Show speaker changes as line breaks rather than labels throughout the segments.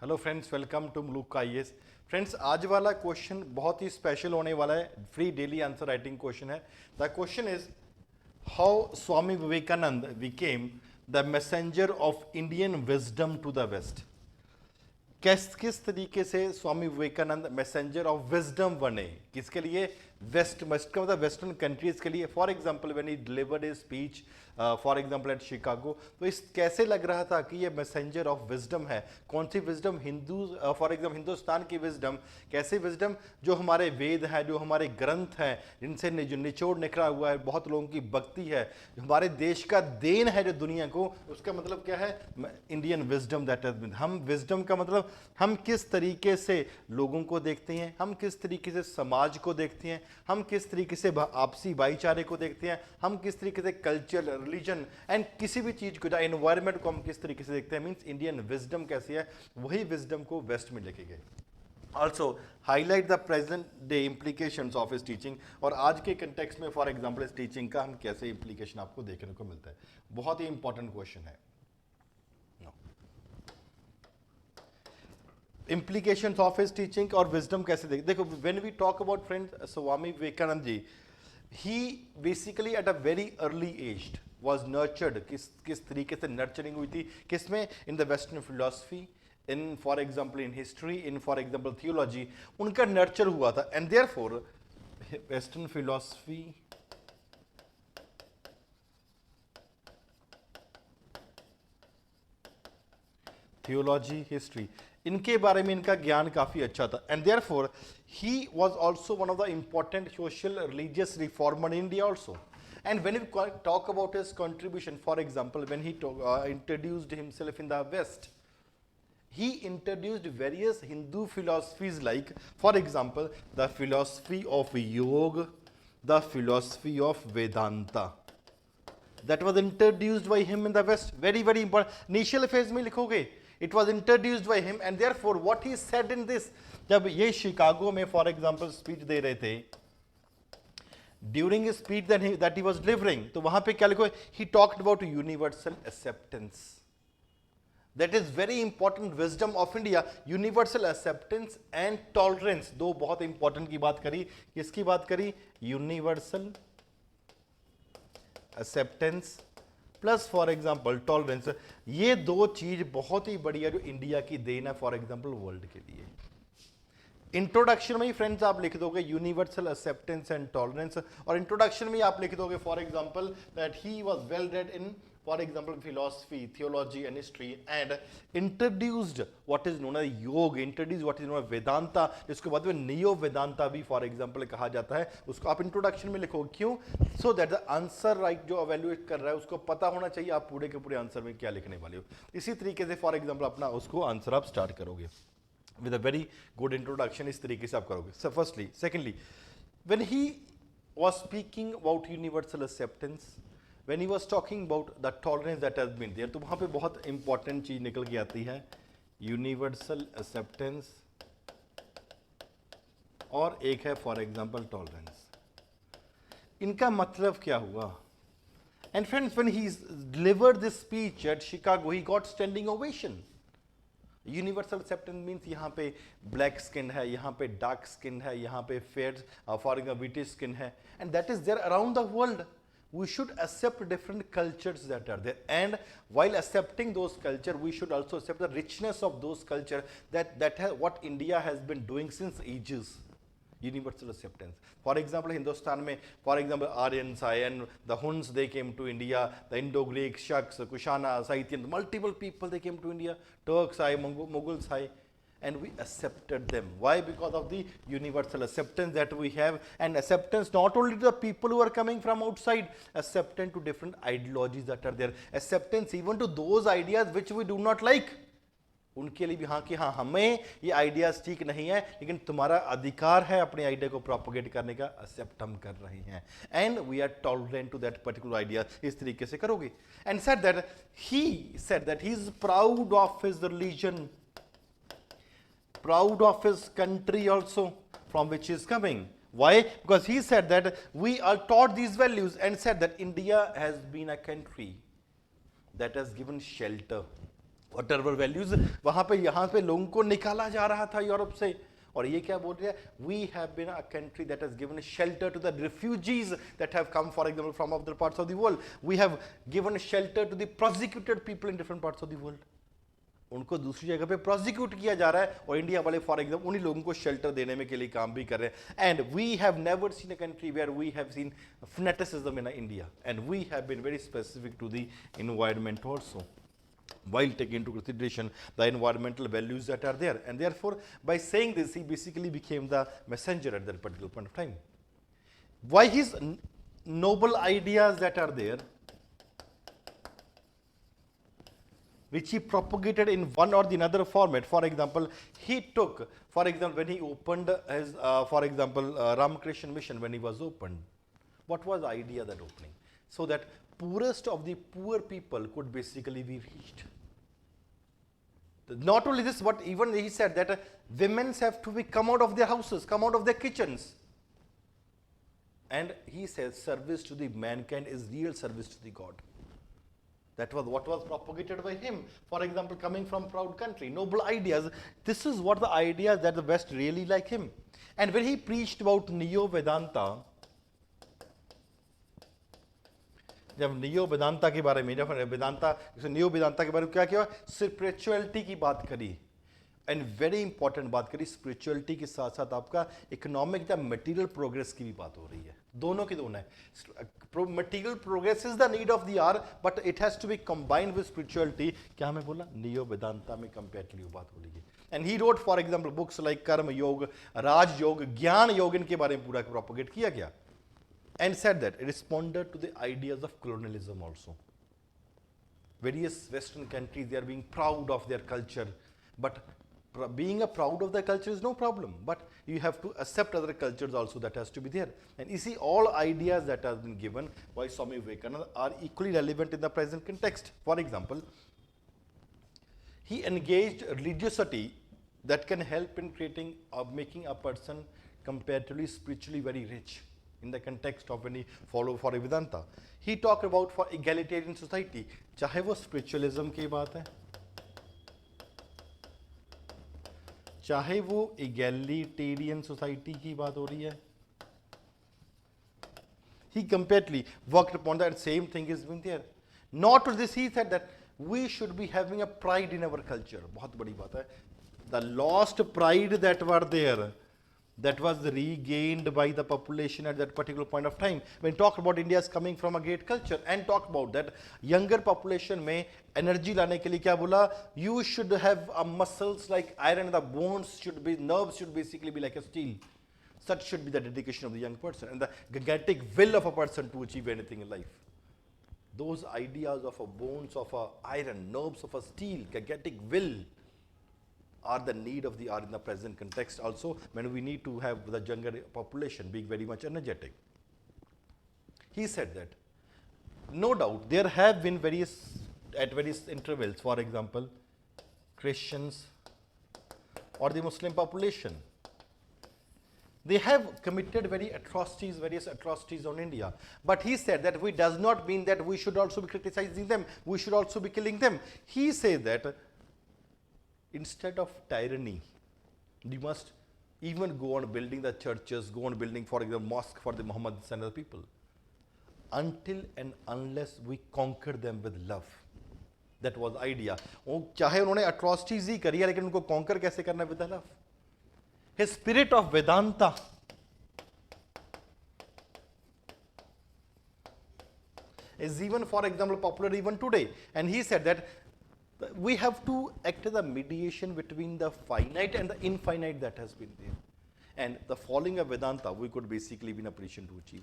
Hello friends, welcome to Maluka IAS. Friends, आज वाला question बहुत ही स्पेशल होने वाला है। Free daily answer writing question है। The question is how Swami Vivekananda became the messenger of Indian wisdom to the west. किस तरीके से Swami Vivekananda messenger of wisdom बने, किसके लिए? वेस्ट का मतलब वेस्टर्न कंट्रीज के लिए। For example when he delivered his speech for example at Chicago, तो इस कैसे लग रहा था कि ये मैसेंजर ऑफ विजडम है। कौन सी विजडम? फॉर एग्जांपल हिंदुस्तान की विजडम। कैसे विजडम? जो हमारे वेद हैं, जो हमारे ग्रंथ हैं, जिनसे जो निचोड़ निकला हुआ है, बहुत लोगों की भक्ति है, हमारे देश का देन है जो दुनिया को, उसका मतलब क्या है? Indian wisdom. दैट इज, हम विजडम का मतलब हम किस तरीके से लोगों को देखते हैं, हम किस तरीके से समाज को देखते हैं, हम किस तरीके से आपसी भाईचारे को देखते हैं, हम किस तरीके से कल्चर, रिलीजन एंड किसी भी चीज को, एनवायरमेंट को हम किस तरीके से देखते हैं। मीन्स इंडियन विजडम कैसी है, वही विजडम को वेस्ट में लेके गए। Also highlight the present day implications of इस टीचिंग। और आज के कंटेक्स्ट में फॉर एग्जांपल इस टीचिंग का हम कैसे इम्प्लीकेशन आपको देखने को मिलता है। बहुत ही इंपॉर्टेंट क्वेश्चन है। implications of his teaching और wisdom कैसे देखो when we talk about friend Swami Vivekananda ji, he basically at a very early age was nurtured। किस तरीके से नर्चरिंग हुई थी, किसमें? in the western philosophy, in for example in history, in for example theology, उनका नर्चर हुआ था। and therefore western philosophy, theology, history, इनके बारे में इनका ज्ञान काफी अच्छा था। And therefore he was also one of the important social religious reformer in India also. And when we talk about his contribution, for example, when he introduced himself in the West, he introduced various Hindu philosophies like, for example, the philosophy of yoga, the philosophy of Vedanta. That was introduced by him in the West. Very, very important. Initial phase में लिखोगे, it was introduced by him, and therefore what he said in this, जब ये Chicago में for example speech दे रहे थे, during speech that he was delivering, तो वहां पे क्या लिखो? he talked about universal acceptance. That is very important wisdom of India. Universal acceptance and tolerance, दो बहुत इंपॉर्टेंट की बात करी। किसकी बात करी? Universal acceptance plus for example tolerance. ये दो चीज बहुत ही बढ़िया जो इंडिया की देन है फॉर एग्जाम्पल वर्ल्ड के लिए। इंट्रोडक्शन में ही फ्रेंड्स आप लिख दोगे यूनिवर्सल एक्सेप्टेंस एंड टॉलरेंस, और इंट्रोडक्शन में आप लिख दोगे for example that he was well read in for example philosophy, theology and history, and introduced what is known as yoga, introduce what is known as Vedanta, जिसको बाद में नियो वेदांता भी for example कहा जाता है। उसको आप इंट्रोडक्शन में लिखोगे। क्यों? So that the answer right जो एवेल्युएट कर रहा है उसको पता होना चाहिए आप पूरे के पूरे आंसर में क्या लिखने वाले हो। इसी तरीके से फॉर एग्जाम्पल अपना उसको आंसर आप स्टार्ट करोगे with a very good introduction। इस तरीके से आप करोगे। So firstly, secondly, when he was speaking about universal acceptance, when he was talking about the tolerance that has been there, तो वहाँ पे बहुत important चीज निकल के आती है, universal acceptance और एक है for example tolerance। इनका मतलब क्या हुआ? And friends, when he delivered this speech at Chicago, he got standing ovation। Universal acceptance means यहाँ पे ब्लैक स्किन है, यहाँ पे डार्क स्किन है, यहाँ पे फेयर फॉर ब्रिटिश स्किन है, and that is there around the world. We should accept different cultures that are there, and while accepting those culture, we should also accept the richness of those culture what India has been doing since ages. Universal acceptance. For example, Hindustan में, for example, Aryans and the Huns, they came to India. The Indo-Greek, Shaks, Kushana, Scythians, multiple people they came to India. Turks, Mughals, and we accepted them. Why? Because of the universal acceptance that we have, and acceptance not only to the people who are coming from outside, acceptance to different ideologies that are there, acceptance even to those ideas which we do not like. उनके लिए भी हाँ कि हाँ हमें ये ideas ठीक नहीं है, लेकिन तुम्हारा अधिकार है अपने आइडिया को प्रोपोगेट करने का, एक्सेप्ट हम कर रहे हैं, and we are tolerant to that particular idea. इस तरीके से करोगे। And said that he is proud of his religion, proud of his country also from which he is coming. Why? Because he said that we are taught these values, and said that India has been a country that has given shelter what ever values वहां पे यहाँ पे लोगों को निकाला जा रहा था यूरोप से। और ये क्या बोल रहे हैं, we have been a country that has given shelter to the refugees that have come for example from other parts of the world, we have given shelter to the prosecuted people in different parts of the world. उनको दूसरी जगह पे prosecute किया जा रहा है और India वाले फॉर एग्जाम्पल उन्हीं लोगों को शेल्टर देने में के लिए काम भी कर रहे हैं। And we have never seen a country where we have seen fanaticism in India, and we have been very specific to the environment also, while taking into consideration the environmental values that are there. And therefore, by saying this, he basically became the messenger at that particular point of time. Why his noble ideas that are there, which he propagated in one or the another format. For example, he took, for example, when he opened his, for example, Ramakrishna Mission, when he was opened, what was the idea that opening? So that poorest of the poor people could basically be reached. Not only this, but even he said that women have to be come out of their houses, come out of their kitchens. And he says service to the mankind is real service to the God. That was what was propagated by him. For example, coming from proud country, noble ideas. This is what the ideas that the West really like him. And when he preached about Neo-Vedanta, जब neo Vedanta के बारे में, जब Vedanta neo Vedanta के बारे में क्या किया, स्पिरिचुअलिटी की बात करी, एंड वेरी इंपॉर्टेंट बात करी, स्पिरिचुअलिटी के साथ साथ आपका इकोनॉमिक या मटेरियल प्रोग्रेस की भी बात हो रही है, दोनों की दोनों है। Material progress is the need of the hour, but it has to be combined with spirituality. क्या मैं बोला, नियो वेदांता में कंपेरेटिवली बात हो रही है। And he wrote for example books like कर्म योग, राज योग, ज्ञान योग, इनके बारे में पूरा प्रोपोगेट किया गया। And said that it responded to the ideas of colonialism also. Various Western countries, they are being proud of their culture, but being proud of their culture is no problem, but you have to accept other cultures also, that has to be there. And you see, all ideas that have been given by Swami Vivekananda are equally relevant in the present context. For example, he engaged religiosity that can help in creating or making a person comparatively spiritually very rich. In the context of when he follow for Vedanta, he talked about for egalitarian society, चाहे वो spiritualism की बात है, चाहे वो egalitarian society की बात हो रही है, he completely worked upon that. Same thing is been there. Not to this, he said that we should be having a pride in our culture. बहुत बड़ी बात है. The lost pride that were there, that was regained by the population at that particular point of time. When talk about India is coming from a great culture, and talk about that younger population में energy लाने के लिए क्या बोला, you should have muscles like iron, the bones should be, nerves should basically be like a steel. Such should be the dedication of the young person and the gigantic will of a person to achieve anything in life. Those ideas of a bones of a iron, nerves of a steel, gigantic will are the need of the hour in the present context also, when we need to have the younger population being very much energetic. He said that, no doubt, there have been at various intervals, for example, Christians or the Muslim population, they have committed various atrocities on India. But he said that it does not mean that we should also be criticizing them, we should also be killing them. He said that instead of tyranny, you must even go on building the churches, go on building, for example, mosque for the Muhammadans and other people, until and unless we conquer them with love. That was the idea. चाहे उन्होंने atrocities ही करी है, लेकिन उनको conquer कैसे करना है? With love. His spirit of Vedanta is even, for example, popular even today. And he said that we have to act as a mediation between the finite and the infinite that has been there. And the following of Vedanta, we could basically be in a position to achieve.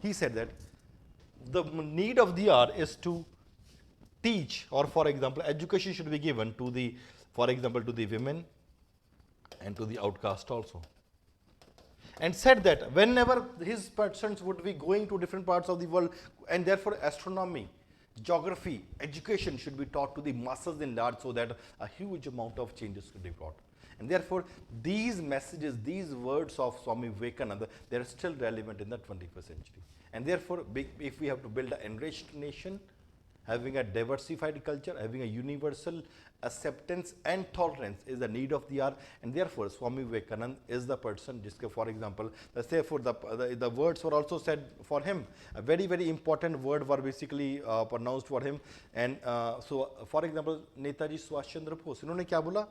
He said that the need of the hour is to teach, or for example, education should be given to the, for example, to the women and to the outcast also. And said that whenever his persons would be going to different parts of the world, and therefore astronomy, geography, education should be taught to the masses in large, so that a huge amount of changes could be brought. And therefore, these messages, these words of Swami Vivekananda, they are still relevant in the 21st century. And therefore, if we have to build an enriched nation, having a diversified culture, having a universal acceptance and tolerance is the need of the hour, and therefore Swami Vivekananda is the person. Jiske, for example, let's say for the words were also said for him. A very very important word were basically pronounced for him, and so for example Netaji Subhash Chandra Bose, इन्होंने क्या बोला?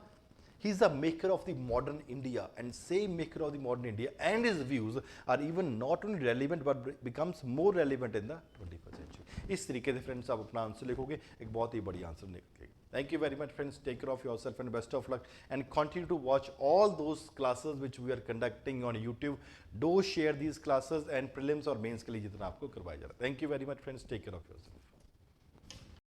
He is the maker of the modern India, and same maker of the modern India and his views are even not only relevant but becomes more relevant in the 21st century. इस तरीके से friends आप अपना answer लिखोगे, एक बहुत ही बड़ी answer निकलेगी. Thank you very much friends, take care of yourself and best of luck, and continue to watch all those classes which we are conducting on YouTube. Do share these classes and prelims और mains के लिए जितना आपको करवाया जा रहा है. Thank you very much friends, take care of yourself.